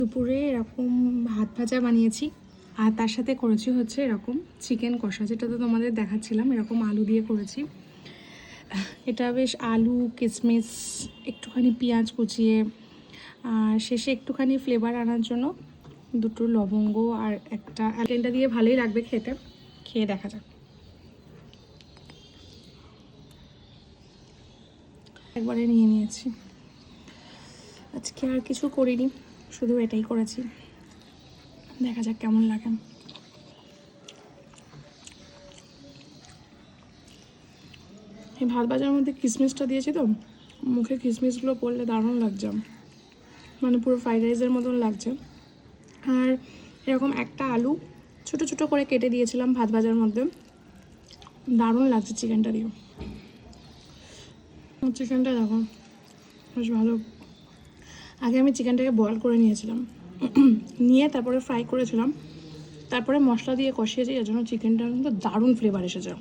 দুপুরে এরকম ভাত ভাজা বানিয়েছি আর তার সাথে করেছি হচ্ছে এরকম চিকেন কষা, যেটা তো তোমাদের দেখাচ্ছিলাম, এরকম আলু দিয়ে করেছি। এটা বেশ আলু, কিশমিশ, একটুখানি পেঁয়াজ কুচিয়ে আর শেষে একটুখানি ফ্লেভার আনার জন্য দুটো লবঙ্গ আর একটা চিকেনটা দিয়ে ভালোই লাগবে খেতে। খেয়ে দেখা যাক। একবারে নিয়ে নিয়েছি। আজকে আর কিছু করিনি, শুধু এটাই করেছি। দেখা যাক কেমন লাগে। এই ভাত ভাজার মধ্যে কিশমিশটা দিয়েছি তো, মুখে কিশমিশগুলো পড়লে দারুণ লাগছে, মানে পুরো ফ্রাইড রাইসের মতন লাগছে। আর এরকম একটা আলু ছোটো ছোটো করে কেটে দিয়েছিলাম ভাত ভাজার মধ্যে, দারুণ লাগছে চিকেনটা দিয়ে। চিকেনটা দেখো বেশ ভালো। আগে আমি চিকেনটাকে বয়েল করে নিয়েছিলাম, নিয়ে তারপরে ফ্রাই করেছিলাম, তারপরে মশলা দিয়ে কষিয়েছি, এর জন্য চিকেনটার কিন্তু দারুণ ফ্লেভার এসেছে।